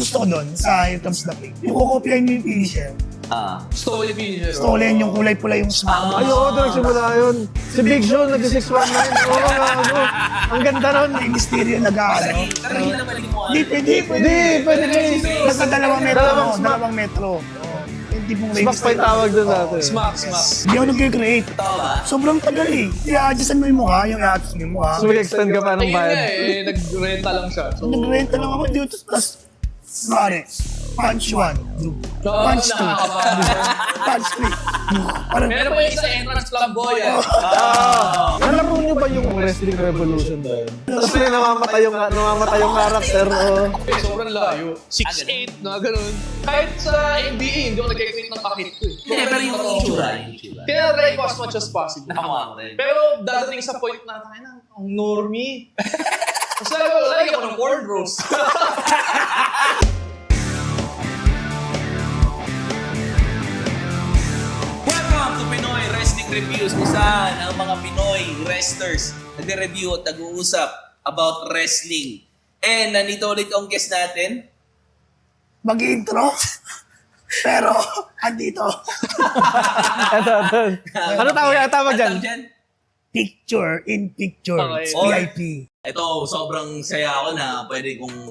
gusto ko doon, sa Here Comes the Pain, yung kukopyahin mo yung finisher. Stolen finisher. Stolen yung kulay pula yung smack. Ay, oo, doon nagsimula yun. Si Big Show, nag-619. Oo, gago. Ang ganda nun. May misteryo nag-ano. Pero hindi naman mo. Hindi, pwede. Pwede kayo. Basta dalawang metro. Dalawang smack. Dalawang metro. Yung tipong Smack pa yung tawag doon natin. Smack. Hindi ako nag-create. Totoo ba? Sobrang tagal eh. I-adjustan mo yung mukha, yung i-adjust mo yung mukha. So, mag-extend ka pa ng Ayun nga bayad. nag-renta lang siya. So, Nag-renta lang ako dito. Tapos, pare, punch 1, punch 2, punch 3. Parang, meron pa yung isang entrance flamboyant. Nalaro niyo ba yung Wrestling Revolution ba yun? Tapos yung namamatay yung karakter. Sobrang layo. 6'8", na ganun. Kahit sa NBA, hindi ako nag-click ng kakit ko eh. Hindi, pero yung itsura. Tinatry ko as much as possible. Nakamuha ko rin. Pero dadating sa point na, ang normie. Kasi lagi ako ng cornrows. Welcome to Pinoy Wrestling Reviews, kung saan ang mga Pinoy wrestlers nagre-review at nag-uusap about wrestling. And nandito ulit ang guest natin. mag-intro. Pero, andito, Ano tawag dyan? picture in picture. Okay. It's VIP. Ito, sobrang saya ako na pwede kong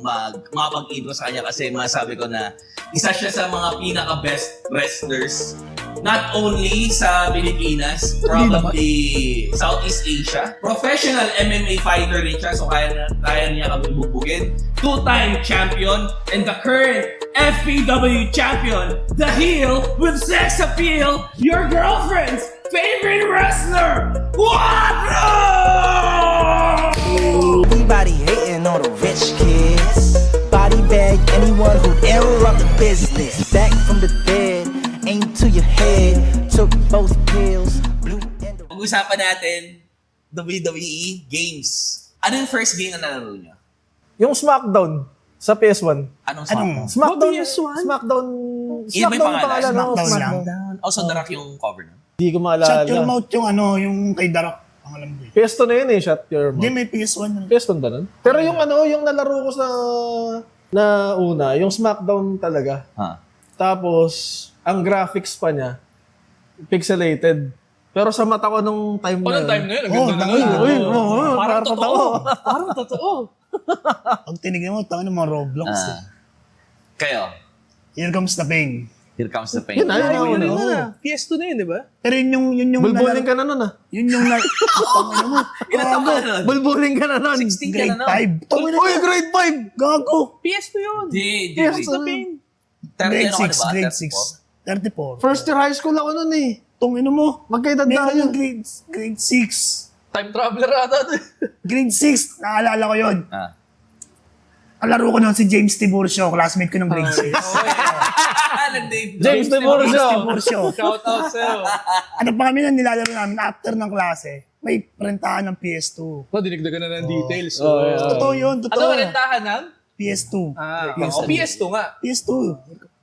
makapag-intro sa kanya kasi masabi ko na isa siya sa mga pinaka-best wrestlers. Not only sa Pilipinas, probably Southeast Asia. Professional MMA fighter rin siya, so kaya niya kami bugbugin. Two-time champion and the current FPW champion. The heel with sex appeal, your girlfriend's favorite wrestler, Wardlow! Everybody hating on the rich kids. Body bag anyone who interrupt the business. Back from the dead, aim to your head. Took both pills, blue and the Pag-usapan natin, WWE Games. Ano yung first game na nalaro niyo? Yung SmackDown sa PS1. Anong SmackDown? SmackDown. PS1? SmackDown. Yun ba yung pangalan? pangalan, no? SmackDown lang. SmackDown. Also, The Rock yung cover nun. Hindi ko Shut maalala. your mouth yung ano, yung kay Darak. Ang alam ko eh. PS2 na yun eh, Shut Your Hindi, Mouth. may PS1 na. PS1 ba nun? Pero yung ano, yung nalaro ko na una, yung SmackDown talaga. Tapos, ang graphics pa niya, pixelated. Pero sa mata ko nung time na Anong time na yun? Ang ganda na tangay. nun. parang totoo. Parang totoo. Pag tinignan mo, tangin ng mga Roblox. eh. Kayo, Here comes the pain. Here Comes the Pain. Yun na, yun na. PS2 na yun, di ba? Pero yun yung Bulbuling ka na nun ah. Yun yung na... Tangin mo. Ilan taon ka na nun? Bulbuling ka na nun. 16 ka na Grade nun. 5. Tangin na. Uy, grade 5! Gago. PS2 yun. Di, Yes, grade pain. Grade 6. 34? Grade 6. 34. First year high school ako nun eh. Tungin mo. Magkaedad na Meron yun. yung grade 6. Time traveler ata. Grade 6. Naalala ko yun. Ah. Ang laro ko nun si James Tiburcio, classmate ko ng grade 6. James Tiburcio. Tiburcio. Shout out sa'yo. Ano pa kami na nilalaro namin after ng klase, may prentahan ng PS2. Dinigdagan na ng details. Totoo yun, Ano totoo. rentahan ng? PS2. PS2 nga. PS2.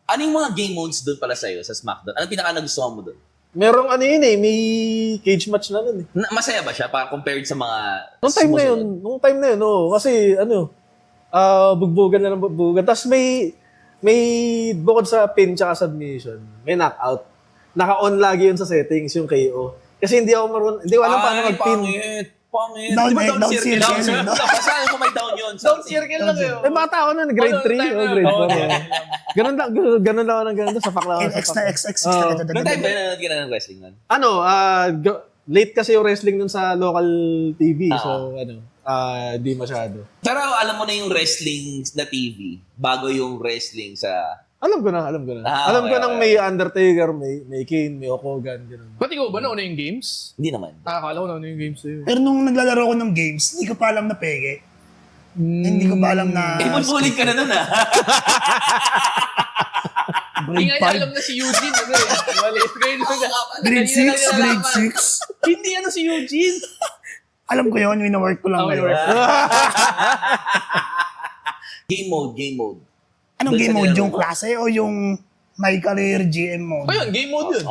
Ano yung mga game modes doon pala sa'yo sa SmackDown? Ano pinaka nagustuhan mo doon? Merong ano yun eh, may cage match na nun eh. Masaya ba siya para compared sa mga Nung time na yun, sumusunod? oo. Kasi ano, bugbugan na ng bugbugan. Tapos may bukod sa pin tsaka submission, may knockout. Naka-on lagi yun sa settings, yung KO. Kasi hindi ako marunong, hindi ko alam paano mag-pin. Pangit. Down, Di ba down circle. Down circle. Basta alam ko may down yun. Down circle lang yun. Eh, bata ako nun, grade 3 o grade 4. Ganun lang ako ng ganun, sapak lang ako. NX na XX. Noong time ba nanonood ka na ng wrestling nun? Ano, late kasi yung wrestling nun sa local TV. So, di masyado. Pero alam mo na yung wrestling na TV bago yung wrestling sa... Alam ko na. Alam ko nang may Undertaker, may Kane, may Hogan, gano'n. Ba't ikaw ba nauna yung games? Hindi naman. Nakakala ko nauna yung games sa'yo. Pero nung naglalaro ko ng games, hindi ko pa alam na pege. Hindi ko pa alam na... Ibulbulig ka na nun ah. Hindi Grade nga niya alam na si Eugene. Mali. Grade 5. Grade 6? Grade 6? Hindi ano si Eugene. Alam ko yun, wina-work ko lang ngayon. Game mode. Anong Doon game sa mode? nilaro Yung mo? klase o yung my career GM mode? O yun, game mode yun.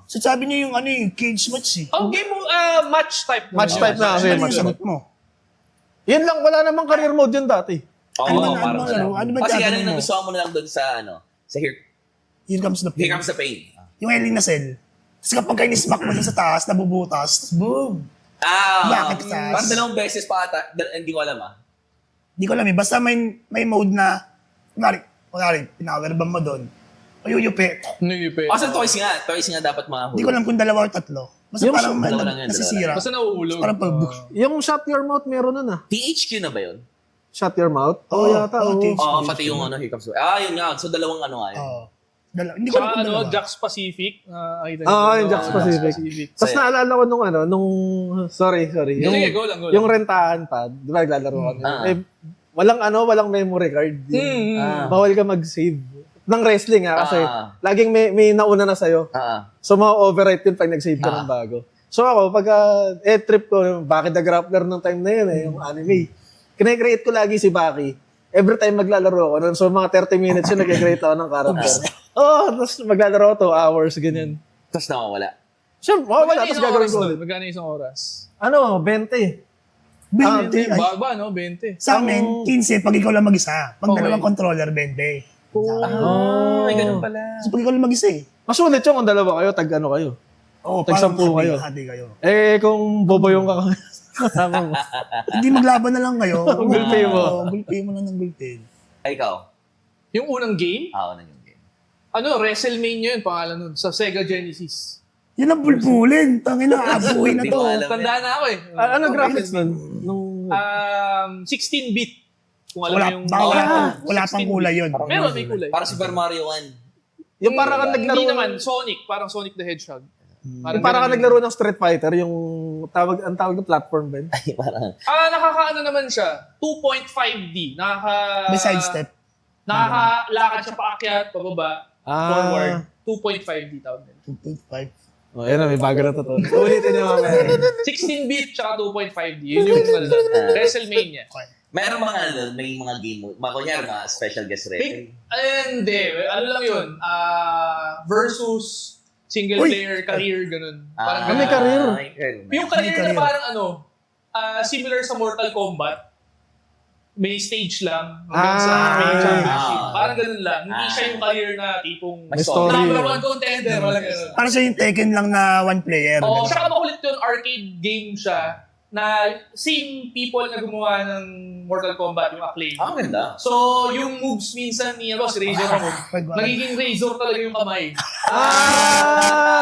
So sabi niyo yung cage match eh. Oh, game mode, match type. Match type na kasi. Ano yung Match sagot type. mo? Yan lang, wala namang career mode yun dati. Oo, Ano ba- parang ano ba laro? Ano ba kasi tiyatro ano yung mo? nagustuhan mo na lang doon sa sa Here comes the Here pain. Comes the Pain. Yung Ellie na cell. Tapos kapag kayo ni-smack mo dun sa taas, nabubutas, boom! Bakit taas? Parang dalawang beses pa ata, hindi ko alam Di ko alam eh. Basta may mode na, kunwari, pinawerbang mo doon. Uyuyupi. Nilipe. Kasi toys nga dapat mga Di ko alam kung dalawa or tatlo. Basta Yung parang dalawa lang yan, nasisira. Basta nauulog. Parang pag Yung shut your mouth meron nun ah. THQ na ba yun? Shut your mouth? Oo, Yata. oo, Oo. THQ. Oo, pati yung Here Comes the Pain. Yun nga. So, dalawang ano nga yun. Hindi ko alam Saka kung dalawa. Jax Pacific. Yung Jax Pacific. Tapos Saya. naalala ko nung sorry. Yung, Sige, go lang. yung rentahan pad, di ba naglalaro kami? Walang memory card. Bawal ka mag-save. Ng wrestling kasi laging may nauna na sa'yo. So, ma-overwrite yun pag nag-save ka ng bago. So ako, pag trip ko, bakit the grappler ng time na yun yung anime. Kine-create ko lagi si Baki. Every time maglalaro ako, so mga 30 minutes yun, nag-create ako ng character. Tapos maglalaro ako 2 hours, ganyan. Tapos nawawala. Siyempre, wala, tapos gagawin ko ulit. Magkano isang oras? 20. 20. Baba, no? 20. Sa amin, 15 pag ikaw lang mag-isa. Pag Okay. dalawang controller, 20. May ganun pala. So pag ikaw lang mag-isa eh. Mas ulit yun kung dalawa kayo, tag-ano kayo. Oo, Tag-10 kayo. Hati kayo. Kung boboyong ka kasama mo. Hindi maglaban na lang kayo. Gulpi mo. Gulpi mo lang ng gulpi. Ay, ikaw. Yung unang game, Ako na yung game. WrestleMania yun, pangalan nun, sa Sega Genesis. Yan ang bulbulin. Tangin na, abuhin na Hindi to. ko alam. Tanda na ako eh. Ano graphics nun? Nung... 16-bit. Kung alam Wala, mo yung... baka wala pang 16-bit. kulay yun. Meron, may kulay. Parang Super Mario 1. yung parang ka naglaro... Hindi naman, Sonic. Parang Sonic the Hedgehog. Yung parang ka naglaro ng Street Fighter, yung ang tawag ng platform ba yun? Ay, parang... Nakakaano naman siya. 2.5D. May sidestep. Nakakalakad siya paakyat, pababa, forward. 2.5D tawag nila. 2.5. Ayun na, may bago na to. Ulitin niyo mamaya. 16-bit tsaka 2.5D. Yun yung WrestleMania. Meron mga may mga game mode. Kunyari mga special guest Big, referee. hindi. Ano lang yun? Versus single player, career, ganun. Parang may career. Yung career May na career. parang similar sa Mortal Kombat. May stage lang hanggang sa main championship. Parang ganun lang. Hindi siya yung career na tipong May story. number one contender. Walang ganun. Parang siya yung Tekken lang na one player. Oo, Ganun. saka makulit yun, arcade game siya na same people na gumawa ng Mortal Kombat, yung Acclaim. Ang ganda. So, yung moves minsan ni si Razor Ramon, nagiging Razor talaga yung kamay.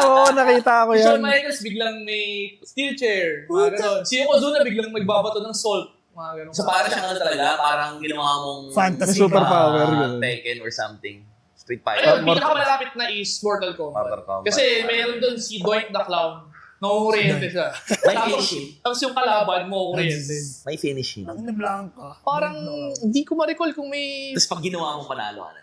Oo, nakita ko Si yan. Shawn Michaels biglang may steel chair, mga ganon. Si Yokozuna biglang magbabato ng salt, mga ganon. So parang siyang ano talaga, parang ginawa mong Fantasy. Superpower, ganun. Tekken or something. Street Ayun, Fighter. pinakamalapit na is Mortal Kombat. Mortal Kombat. Kasi mayroon doon si Doink the Clown, nangunguryente siya. May Tapos, finishing. tapos yung kalaban mo, kuryente. May finishing. Ang blanca. Parang, hindi ko ma-recall kung may... Tapos pag ginawa mo panalo ka na.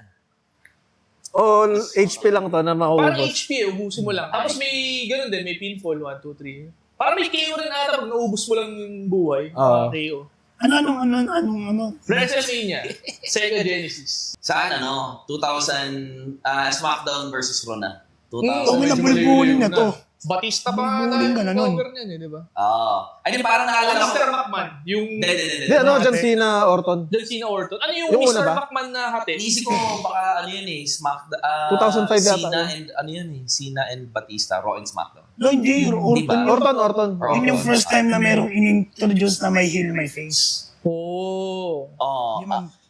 All HP lang to na Parang maubos. HP, ubusin mo lang. Tapos may ganun din, may pinfall, 1, 2, 3. Parang may KO rin ata pag naubos mo lang yung buhay. KO. Ano? WrestleMania, Sega Genesis. Saan ano? 2000, SmackDown versus Raw na. Huwag 2000. mo na bulbulin na to. Batista pa Bulbulin ka na nun. cover niyan eh, di ba? Oo. Ay, di parang naalala ko. Mr. McMahon, yung Hindi. Di, ano, John Cena, Orton. John Cena Orton. Ano yung Yung Mr. una ba? McMahon na hati? Inisip ko baka ano yun eh, 2005 yata. Cena and ano yun eh, Cena and Batista, Raw and SmackDown. No, hindi. Orton. Yun yung first time na merong in-introduce na may heel, may face. Oh. Oo.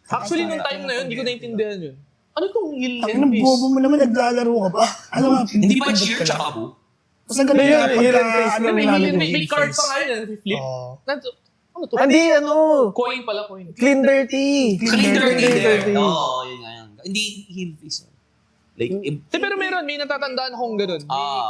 Actually, nung time na yun, hindi ko naintindihan yun. Ano tong heel Ang and face? bobo mo naman, naglalaro ka pa. Ano nga, Hindi ba pinipindot cheer ka lang. tsaka bu? Basta ganun Yun, nga, heel and pagka, face ano lang May, namin heel- may, heel may card face. pa nga yun, flip. Oo. Ano to? Hindi, ano, Coin pala, coin. clean dirty. Clean dirty. dirty. Oo, yun nga yun. Hindi heel face. Like, Pero meron, may natatandaan akong ganun.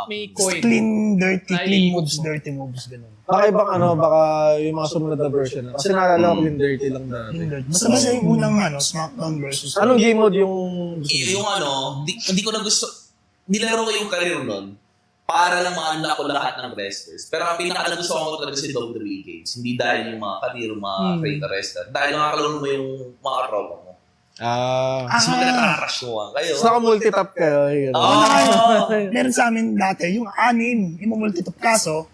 May coin. Clean, dirty, Na clean iikot moves, mo. dirty moves, ganun. Baka ibang baka yung mga sumunod na version. Kasi naalala ko clean dirty lang dati. Basta yung unang SmackDown versus... Anong game mode yung... yung ano, hindi ko na gusto, nilaro ko yung career nun para lang ma-unlock ko lahat ng wrestlers. Pero ang pinaka-nagusto ko talaga si WWE games. Hindi dahil yung mga career, mga creator wrestler. Dahil nakakalaro mo yung mga tropa mo. Kasi magkakarash mo kayo. So, naka-multitap kayo. yun. Meron sa amin dati, yung 6, yung multitap kaso,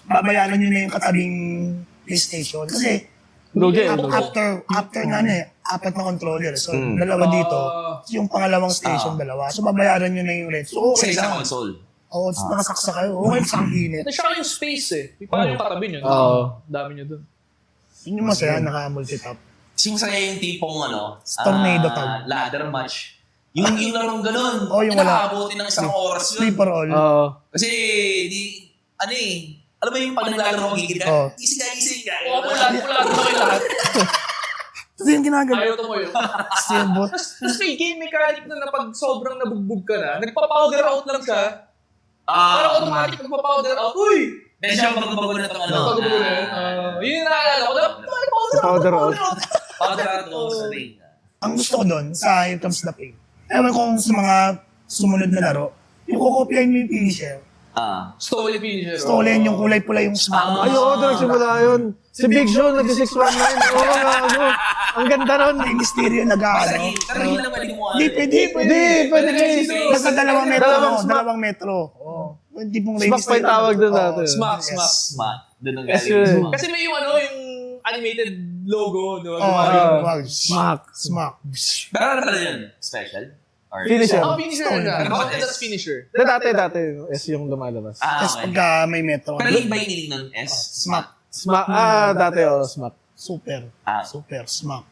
babayaran nyo na yung katabing PlayStation. Kasi, Lugi. After nga apat na controller. So, dalawa dito. Yung pangalawang station, dalawa. So, babayaran nyo na yung rent. So, Sa okay isang lang. console. Oo, nakasaksa kayo. Okay, sa init. Tsaka yung space eh. Paano yung katabi nyo? Dami nyo dun. Yun yung masaya, naka-multitap. Kasi masaya yung tipong Tornado tag. ladder match. Yung larong ganun. Yung wala. Nakakabuti ng isang oras Free yun. for all. Kasi, alam mo yung pag naglalaro gigil ka? Gising ka. Oo, mula na kayo lahat. Kasi yung ginagawa. Ayaw tumayo. Steamboat. Tapos may game mechanic na pag sobrang nabugbog ka na, nagpa-powder out lang siya. Parang automatic nagpa-powder out. Uy! Medyo bago-bago na itong Nagpagulo na yun. Yun yung naalala ko. Powder out. Powder out sa ring. Ang gusto ko doon, sa Here Comes the Pain. Ewan ko sa mga sumunod na laro, yung kukopyahin mo yung finisher. Stolen finisher. Stolen yung kulay pula yung smack. Ay, oo, doon nagsimula yun. Si Big Sean, nag-619. Oo, gago. Ang ganda nun. May mysterio nag-ano. Pero hindi lang pwede mo Hindi, pwede. Pwede. Basta dalawang metro. Dalawang Dalawang metro. Hindi pong Smack pa yung tawag doon dati. Smack. Smart. Doon ang Yes, galing. yun. Smart. Kasi may yung yung animated logo. Di ba? Smack. Pero ano pala yun? Special? Or Finisher. Finisher na. Bakit that's finisher? Dati, S yung lumalabas. Tapos okay. pagka may metro. Pero yung ba yung niling ng S? Smack. Dati, smack. Super. Super. Smack.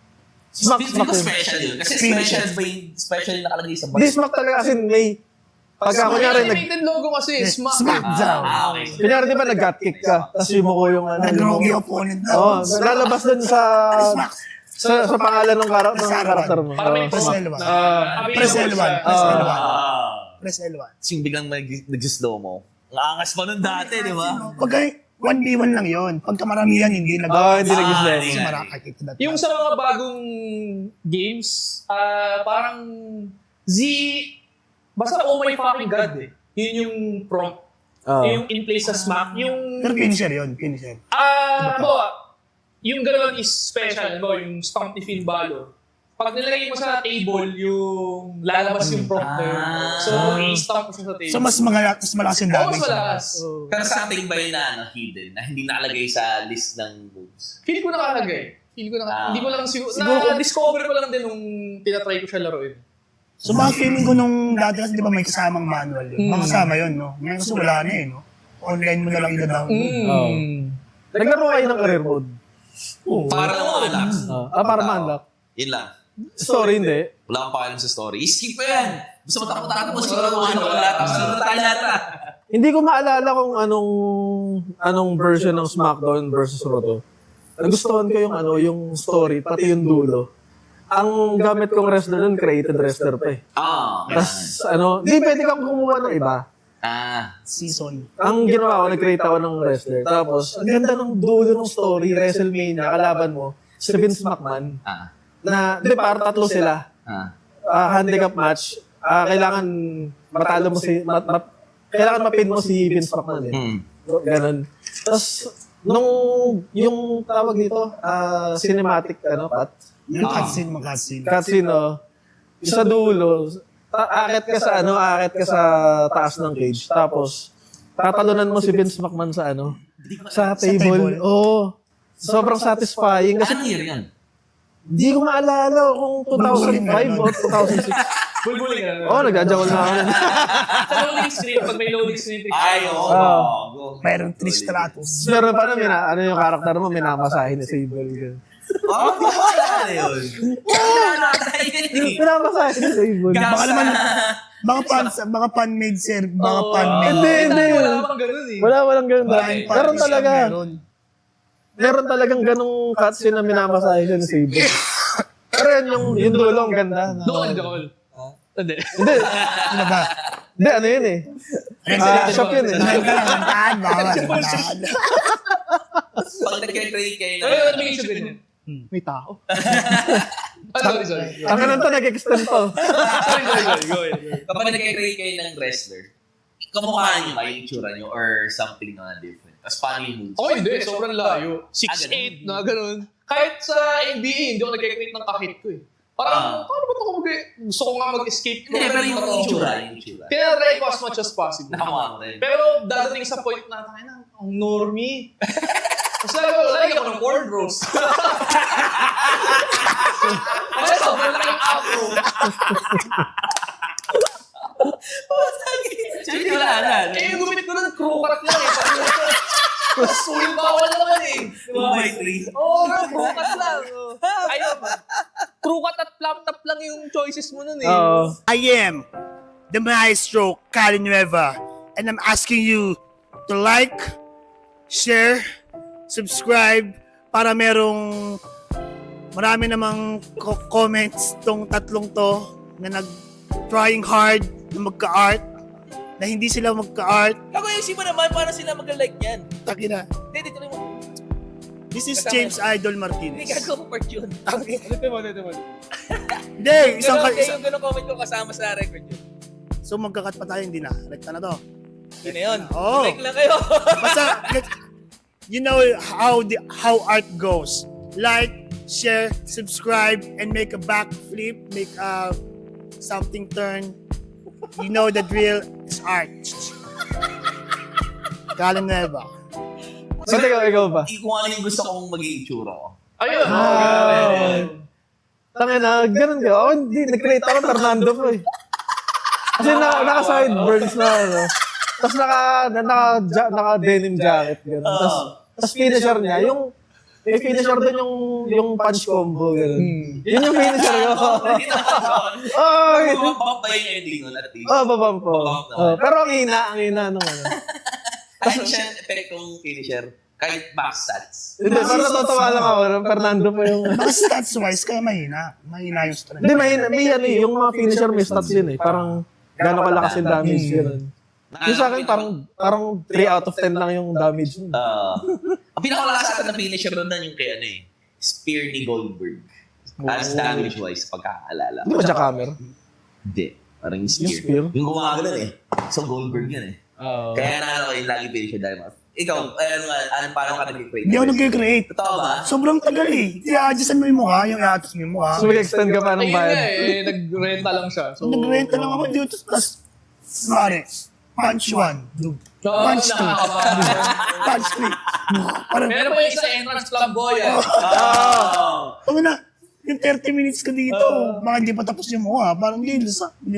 Smack Hindi ko yun. special yun. Kasi Finisher. special yung nakalagay sa Hindi, smack talaga kasi may... Pagka kunyari, Animated logo kasi. Smack. Smackdown. Okay. kunyari di ba nag-gut kick ka, tapos yumuko yung Nag-rogue yung opponent na. Oo, lalabas dun sa pangalan ng karakter mo. Para may Press prop L1. na Press available L1. siya. Press L1. Press L1. Yung biglang nag-slow mo. Ang angas pa nun dati, di ba? Pagka 1v1 lang yun. Pagka maramihan, hindi Hindi nag-slow. Kasi marakakita na. Yung sa mga bagong games, parang basta oh my fucking god eh. Yun yung prompt. Yung in place sa smack. Yung, Pero finisher yun. Finisher. yung gano'n is special. Yung Stomp ni Finn Balor. Pag nilagay mo sa table, yung lalabas yung prompt na yun. So, i-stomp mo siya sa table. So, mas malakas yung Oo, damage. mas malakas. Pero sa ating ba yun na hidden, na hindi nakalagay sa list ng moves? Feel ko nakalagay. Hindi ko lang siguro. Na-discover ko lang din nung tinatry ko siya laruin. So, mga feeling ko nung dati kasi di ba may kasamang manual yun. Mga kasama yun, no? Ngayon kasi wala na eh, no? Online mo na lang ina-download. Naglaro kayo ng career mode. Para lang ma-unlock. Para ma-unlock. Yun lang. Story, hindi. Wala kang pakialam sa story. Skip ko yan. Gusto mo takot-takot mo, siguro kung ano wala. Tapos sunod tayo lahat na. Hindi ko maalala kung anong version ng SmackDown versus Raw to. Nagustuhan ko yung story, pati yung dulo. Ang gamit kong wrestler nun, created wrestler pa eh. Tapos, hindi pwede kang kumuha ng iba. Season. Ang ginawa ko, nag-create ako ng wrestler. Tapos, ang ganda ng dulo ng story, WrestleMania, kalaban mo, si Vince McMahon. Di para tatlo sila. Handicap match. Kailangan matalo mo kailangan mapin mo si Vince McMahon eh. Ganon. Tapos, yung tawag dito, cinematic, Pat? Yung cutscene. Cutscene, sa dulo, akit ka sa taas ng cage. Tapos, tatalunan mo si Vince McMahon sa table. Oo. Sobrang satisfying. Kasi, Anong year yan? di ko maalala kung 2005 o 2006. Bulbulin ka. Oo, nagdadjawal na ako. Sa loading screen, pag may loading screen, Ay, oo. Mayroong Tristratus. Pero paano, yung karakter mo, minamasahin ni Sable. Wala na yun. Wala na yun. Minamasahin ni Sable. Baka naman, mga fan-made sir, mga fan-made. Hindi. Wala bang ganun eh. Walang ganun. Maraming Meron fan-made talaga. meron. Meron talagang ganung cutscene na minamasahin siya ni Sable. Pero yung dulo, ang ganda. Doon. Hindi. Ano ba? Hindi, yun eh. Shop yun eh. Kantahan, bawal. Pag nagkakreate kayo Pero ng... nabigay siya ganyan. May tao. Sorry. Ang ganun to, nag-extend to. Sorry. Go ahead. Kapag nagkakreate kayo ng wrestler, kamukha nyo ba yung itsura nyo or something na different? Tapos paano yung moves? Oh, hindi. Sobrang layo. 6'8", na ganun. Kahit sa NBA, hindi ako nag-create ng kahit ko eh. Parang, paano ba ito kung gusto ko nga mag-escape? Hindi, pero yung itsura. Tinatry ko as much as possible. Nakakuha mo rin. Pero dadating sa point na, ang normie. Tapos lalagyan ko ng cornrows. Ay, sobrang laking afro. Sige, wala na. Eh, yung gumit ko ng crew cut lang eh. Suling bawal naman eh. 2x3. Oo, crew cut lang. Ayun. Crew cut at flap top lang yung choices mo nun eh. Oo. I am the maestro, Karen Nueva, and I'm asking you to like, share, subscribe, para marami namang comments tong tatlong to na nag-trying hard na magka-art, na hindi sila magka-art. Ako yung mo naman, paano sila mag-like yan? Takina. Hindi, dito lang mo. This is James Idol Hindi, Martinez. gagawa mo part yun. Hindi, isang Yung ganun comment ko kasama sa record yun. So magkakat pa tayo, hindi na. Rekta na to. Yun na yun. Oo. Like lang kayo. Basta, you know how art goes. Like, share, subscribe, and make a backflip, make something turn. You know the drill is art. Kalen Nueva. So, ikaw ba? Kung ano yung gusto kong maging itsura ko. Ayun. Tangina, ganun ka. Ako hindi, nag-create ako ng Fernando po eh. Kasi naka-sideburns na ano. Tapos naka-denim jacket. Ganun. Tapos finisher niya, may finisher doon yung punch combo. Ganun. Yun yung finisher ko. Oo. Bumabak ba yung ending nun at least? Oo, babam po. Babam na. Oh, pero ang hina nung ano. Kahit siya epektong finisher, kahit backstats. Hindi, parang natatawa lang ako. Fernando po yung... Baka stats-wise, kaya mahina. Mahina yung strength. Hindi, may ano eh. Yung mga finisher may stats yun eh. Parang gano'ng kalakas yung damage. Ganun. Yung sa akin, parang 3 out of 10 lang yung damage. Ang pinakamalakas sa atin na finisher nun yung kay ano eh, Spear ni Goldberg. As damage-wise, pagkakaalala. Hindi ba jackhammer? Hindi. Parang yung Spear. Yung Spear? Yung gumagano eh. So Goldberg yun eh. Kaya na yung lagi finisher dahil mas. Ikaw, paano ka nag-create? Hindi ako nag-create. Totoo ba? Sobrang tagal eh. I-adjustan mo yung mukha, yung i-adjust mo yung mukha. So mag-extend ka pa ng Ayun nga bayad. eh, nag-renta lang siya. So, Nag-renta lang ako dito. Tapos, mare, punch 1, punch 2, punch 3. Parang, meron pa yung isa entrance flamboyant. ano na, yung 30 minutes ko dito, baka hindi pa tapos yung mukha. Parang hindi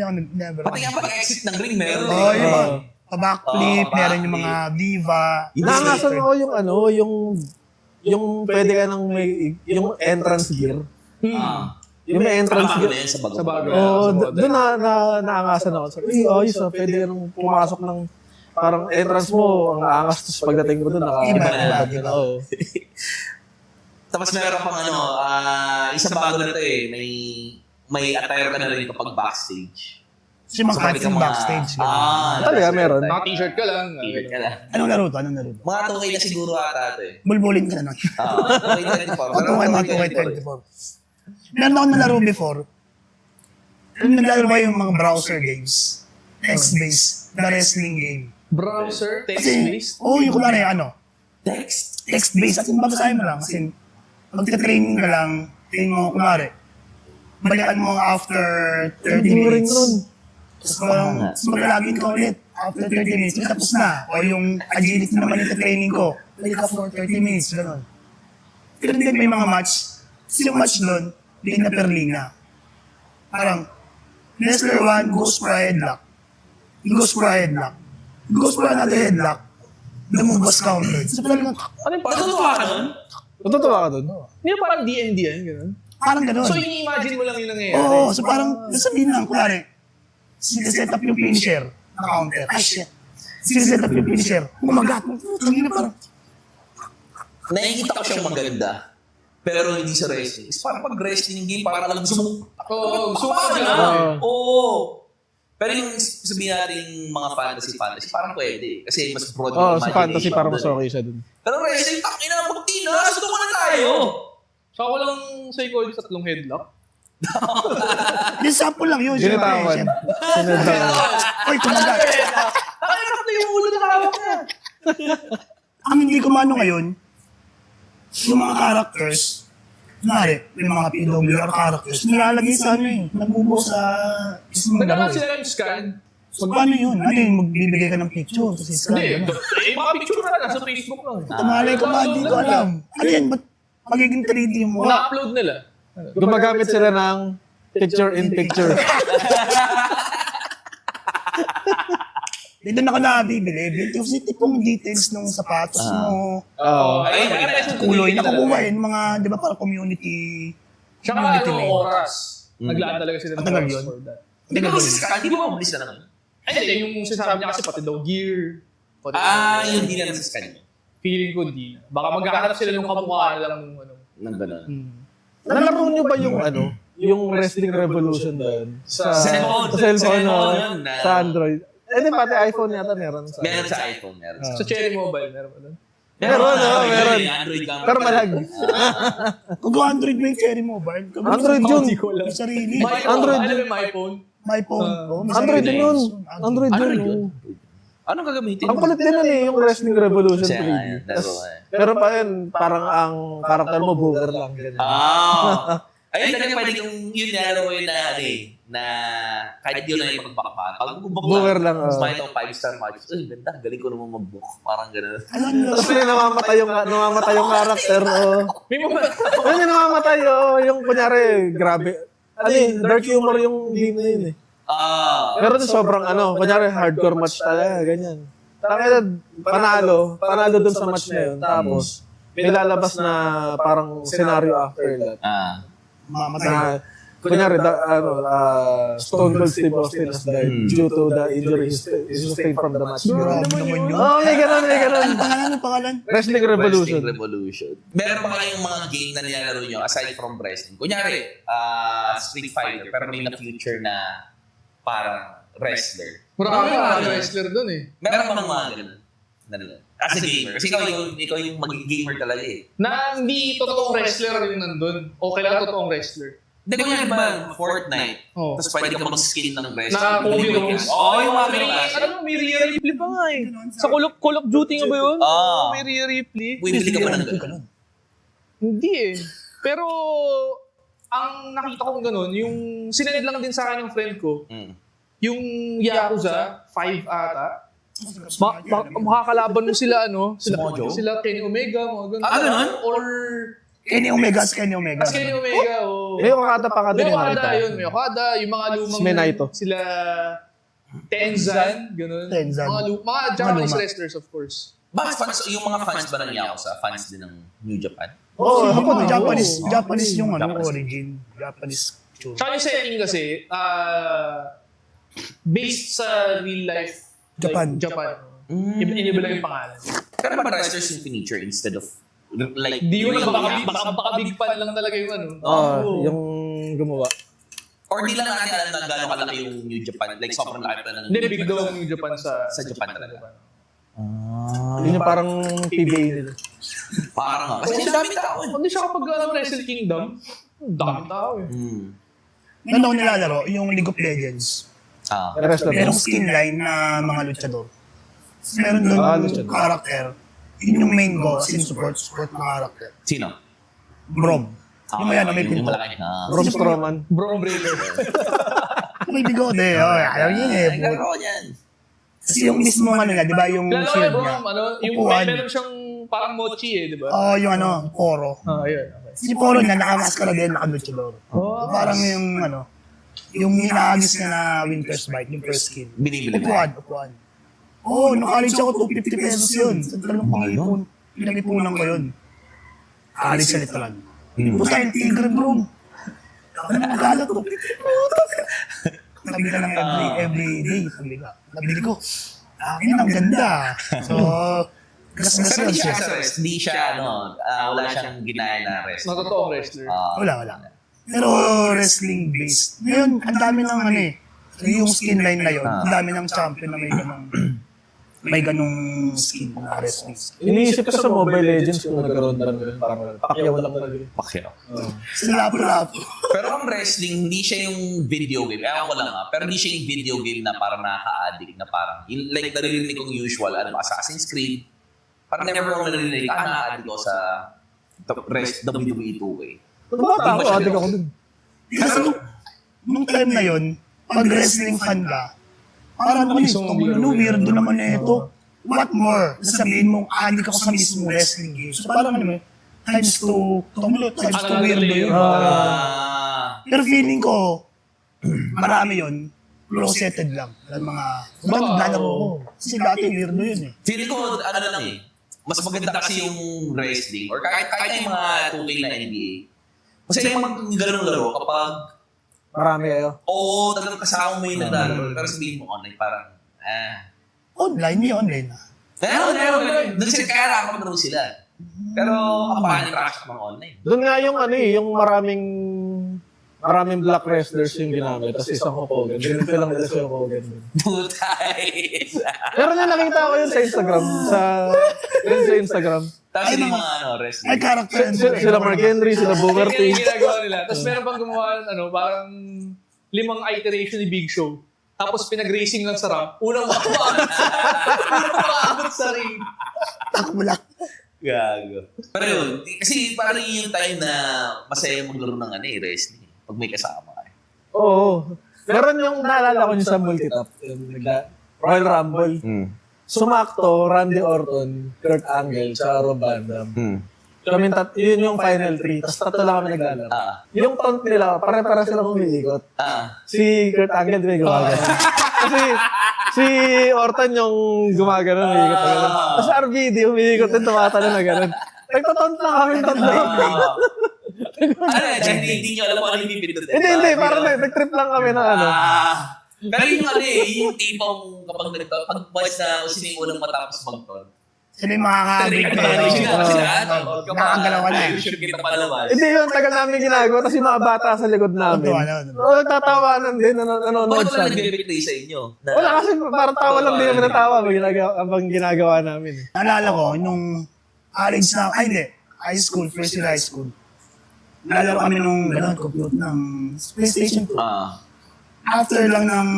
ako never. Pati nga pag-exit ng ring, meron Oh, eh. yung mga pa-backflip, Oh, meron yung mga diva. Nangasan ako yung ano, yung pwede ka ng may, yung entrance gear. Yung may entrance Bago gear. na yan sa bago. Sa bago. Oo, doon naangasan ako. Sabi, ayos ah, pwede ka nang pumasok ng parang entrance mo, ang aangas, tapos pagdating mo doon, Iba. Oo. Tapos meron pang isang bago na to eh, may attire ka na rin kapag backstage. Kasi mga cuts yung backstage. Talaga, meron. Naka-t-shirt ka lang. T-shirt ka lang. Anong laro to? Anong laro to? Mga 2K na siguro ata ito eh. Bulbulin ka na lang. 2K 24. Mga 2K24. Meron ako nalaro before. Yung naglalaro ba yung mga browser games? Text-based. The wrestling game. Browser, Kasi, text-based. yung kunwari, Text? text-based. As in, babasahin mo lang. Kasi, magka-training ka lang, training mo, kunwari, balikan mo after 30 minutes. Tapos parang, maglalagin ka ulit. After 30 minutes, tapos na. O yung agility naman yung training ko. Balik ka for 30 minutes, gano'n. Pero din may mga match. Kasi yung match doon, linya per linya. Parang, wrestler 1 goes for a headlock. He goes for a headlock. He goes for another headlock. The move was countered. So talagang, Ano yung parang? Natutuwa ka nun? Natutuwa ka doon? Hindi yung parang D&D yan, gano'n. parang gano'n. So, ini-imagine mo lang yung nangyayari. Oo, so parang, sasabihin lang, kunwari, set up yung finisher na counter. Ay, shit. Set up yung finisher. Kumagat. Tangina parang, Nakikita ko siyang maganda. Pero hindi sa wrestling. Is parang pag wrestling game, parang alam gusto mong... Oo, gusto mo ka na. Oo. Pero yung sabihin natin mga fantasy, parang pwede. Kasi mas broad Oo, yung sa fantasy imagination parang mas doon. okay siya doon. Pero wrestling, takina na magtina. Gusto ko na tayo. So, ako lang psychologist at long headlock. yung sample lang yun. syempre, Sinitawan. syempre. Sinitawan. Oy, kumagat. Nakakita ko yung ulo na hawak na. Ang hindi ko mano ngayon, yung mga characters, kunwari, yung mga PWR characters, nilalagay sa ano eh, nabubo sa isang laro. Nagkaroon sila yung scan. So, paano yun? Ano yun? Magbibigay ka ng picture? Kasi Hindi, mga picture na nasa Facebook lang. Tumalay ko ba? Hindi ko alam. Ano yan? Ba't magiging 3D yung mukha? Na-upload nila. Gumagamit sila ng picture-in-picture. Dito na ako nabibili. Kasi tipong details ng sapatos mo. Kuloy na kukuha yun. Mga, di ba, para community. Tsaka Community made. oras. Naglaan talaga sila ng Matagal oras yun? for that. Hindi ko kasi hindi mo mabilis na naman. Ay, hindi. Yung sinasabi niya kasi pati daw gear. Pati Yun din na sa kanya. feeling ko hindi. Baka maghahanap sila ng kamukha lang ng ano. Nang gano'n. Nalaro nyo ba yung yung Wrestling Revolution doon? Sa Cellphone. Sa cellphone, no? Cellphone. Sa Android. Eh, di pati iPhone yata meron sa... Meron sa iPhone, meron. Sa Cherry Mobile, meron ba doon? Meron. Android camera. Pero malag. Kung Android mo yung Cherry Mobile, Android yun. Hindi ko alam. yung sarili. Android Alam yun. mo yung iPhone? My phone. May Android sarili. yun. Android Android yun. yun? Anong gagamitin? Ang kulit din nun yung Wrestling Revolution Kasi 3D. Pero pa yun, parang ang karakter mo booger lang. Ganyan. Ayun, talaga pwede kung yun na yun na kahit yun na yung pagpakpan. Pag Booger lang, Mas makita ko 5-star match. Ay, ganda. Galing ko naman mag-book. Parang gano'n. Tapos may namamatay yung karakter. May mga... May namamatay, yung kunyari, grabe. Dark humor yung game na yun eh. Pero ito sobrang kunyari hardcore match talaga, ganyan. Panalo dun sa match na yun. Tapos, may lalabas na parang scenario after that. Mamatay. Na, kunyari, Stone Cold Steve Austin has died due to the injury he sustained from the match. Grabe naman yun. May ganun. Anong pangalan? Wrestling Revolution. Meron ba kayong mga game na nilalaro nyo aside from wrestling? Kunyari, Street Fighter, pero may na-future na parang wrestler. Marami mga wrestler doon eh. Meron ba mga ganun? As a gamer. Kasi ikaw yung magiging gamer talaga eh. Na hindi totoong wrestler yung nandun. O kailangan totoong wrestler. Hindi ko yan ba, Fortnite, Oh. tapos pwede ka mag-skin ng wrestler. Na Cody Rhodes. Yung mga May, ganun. may Rhea Ripley pa nga eh. Sa Call of Duty nga ba yun? May Rhea Ripley. Bumili ka ba ng ganun? Hindi eh. Pero, ang nakita kong ganun, yung sinend lang din sa akin ng friend ko, yung Yakuza 5 ata, makakalaban mo sila, sila Kenny Omega, mga ganun. Ganun? Or, Kenny Omega. Kenny Omega, o. May Okada pa ka din. May Okada yun, may Okada, yung mga lumang, May Naito. sila Tenzan, ganun. Tenzan. Mga Japanese luma. wrestlers, of course. Bakit fans, yung mga fans ba ng Yakuza, fans din ng New Japan? Japanese yung origin. Japanese tsura. Tsaka yung setting kasi, based sa real life Japan. Japan. Iba lang yung pangalan. Pero ba wrestlers yung feature instead of like... Di yun, baka big fan lang talaga yung Yung gumawa. Or di lang natin alam na gano'ng kalaki yung New Japan. Like sobrang laki pa ng... Hindi, big daw ang New Japan sa Japan talaga. Yun yung parang PBA nila. Parang kasi dami tao eh. Hindi siya kapag Wrestle Kingdom, daming tao eh. Ano ako nilalaro? Yung League of Legends. Wrestler. Merong skin line na mga luchador. Meron doon character. Yun yung main goal. Support na character. Sino? Brom. Yung may may Yung pinto. malaki. Braun Strowman. Bro Breaker. May bigote. Ayaw niya eh. Naglaro ko yan. Kasi yung mismo niya, di ba yung Lalo shield bro, niya? yung Upuan. meron siyang parang mochi eh, di ba? Yung Poro. Ayun. Si Poro niya, nakamaskara din, naka-luchador. Parang yung hinaagis niya na Winter's Bite, yung first skin. Binibili mo. Upuan. Nakalit ako 250 pesos yun. Sa talagang pangipon. Pinag-ipunan ko yun. Kalit sa literal. Puta yung tigre, bro. Ako na magalat, 250 pesos. Nabili ka lang every day. Nabili ko. Akin ang ganda. So, gas-gas Pero yun hindi siya siya. sa rest. Hindi siya, wala siyang ginaya na rest. Na totoong wrestler. Wala. Pero wrestling based. Ngayon, ang dami ng yung skin line na yun, ang dami ng champion na may ganong skin na wrestling. Iniisip ko sa Mobile Legends kung nagkaroon na rin parang pakyaw lang talaga. Pacquiao. Sila lapo-lapo. Pero ang wrestling, hindi siya yung video game. Ewan ko lang pero hindi siya yung video game na parang nakaka-addict na parang, like naririnig kong usual, Assassin's Creed. Parang never ako naririnig, nakaka-addict ako sa WWE 2K. Bata ako, adik ako dun. Kasi nung time na yun, pag wrestling fan ka, Parang ano, weirdo naman na ito. What more? Sasabihin mong, adik ako sa mismo wrestling game. So parang ano, times 2 weirdo yun. Pero feeling ko, marami yun, closeted lang. Mga, naglalaro ko. Kasi dati weirdo yun eh. Feeling ko, ano lang eh, mas maganda kasi yung wrestling or kahit yung mga 2K na NBA. Kasi yung mag-ganong laro kapag Marami kayo. oo, talagang kasama mo yung naglalaro. Pero sabihin mo online, parang, Online, may online na. Meron. Doon sila kaya nakakamaro sila. Pero kapag crash ka mga online. Doon nga yung ano eh, yung maraming black wrestlers yung ginamit. Tapos isang Hogan. Ganun lang nila sa Hogan. Putay. Pero na nakita ko yun sa Instagram. Sa Instagram. Tapos yung mga wrestling. Ay, character. Sila Mark Henry, sila Booker T. Yung ginagawa nila. Tapos meron pang gumawa ng parang 5 iteration ni Big Show. Tapos pinag-racing lang sa ramp. Unang makaabot sa ring. Takbo lang. Gago. Pero yun, kasi parang yun yung time na masaya maglaro ng wrestling. Pag may kasama ka. Oo. Meron yung naalala ko niya sa multitap. Royal Rumble. Sumakto, Randy Orton, Kurt Angle, tsaka Rob Van Dam. Kami yun yung final 3. Tapos 3 lang kami naglalaro. Yung taunt nila, pare-pare sila umiikot. Si Kurt Angle may gumagano. Kasi si Orton yung gumagano, umiikot na gano'n. Tapos RVD, umiikot din, tumatalo na gano'n. Nagtataunt lang kami tatlo. Hindi nyo alam kung ano yung pipindot. Hindi. Parang nag-trip lang kami ng ano. Pero yung yung tipong kapag boys na sino yung unang matapos mag-taunt. Sila yung makakabig na nakagalaw ka na. Hindi yun, tagal namin ginagawa. Tapos yung mga bata sa likod namin. Nagtatawanan din, nanonood Bakit sa wala amin. nag-replay sa inyo? Wala kasi parang tawa lang din namin ng tawa habang ginagawa namin. Naalala ko, nung college na, high school, first year high school. Nalalaro kami nung compute ng PlayStation 2. After lang ng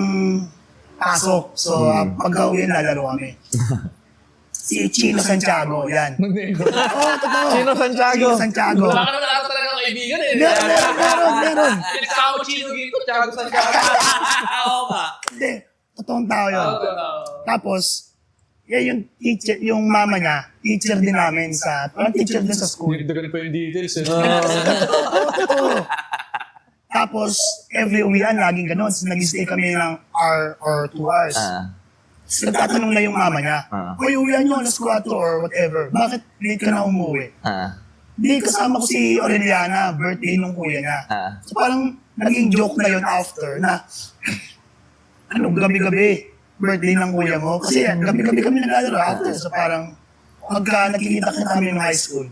pasok, so pag-uwi lalaro kami. Si Chino Santiago, yan. Oo, totoo. Chino Santiago. Wala ka naman ako talagang kaibigan eh. Meron. Pinagsama Chino dito, Tiago Santiago. Oo ba? Hindi, totoong tao yun. Tapos, yan yung teacher, yung mama niya, teacher din namin parang teacher din sa school. Nagdagan pa yung details eh. Totoo. Tapos, every uwian, laging ganun. So, nag-stay kami ng hour or 2 hours. So, nagtatanong na yung mama niya, uy, uwian nyo, alas 4 or whatever. Bakit late ka na umuwi? Di, kasama ko si Aureliana, birthday nung kuya niya. So, parang naging joke na yun after na, gabi-gabi, birthday ng kuya mo. Kasi gabi-gabi kami naglalaro after. So, parang, pagka nakikita kami ng high school,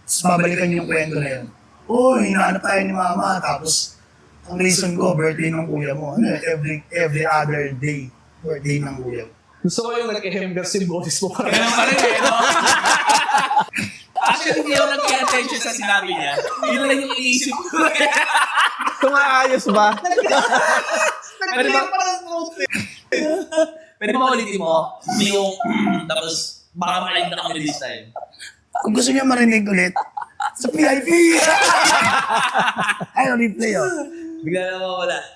tapos babalikan yung kwento na yun. Uy, hinahanap tayo ni mama. Tapos, ang reason ko, birthday ng kuya mo. Every other day, birthday ng kuya mo. Gusto ko yung nag-ehember si boses mo. Ganun pa rin eh, no? Actually, hindi ako nag-attention sa sinabi niya. Yun lang yung iniisip ko. Kumaayos ba? Pwede ba ulitin mo? Yung, tapos, baka marinig na kami this time. Kung gusto niya marinig ulit, sa PIP! Ay, replay oh. Bigla na mawala.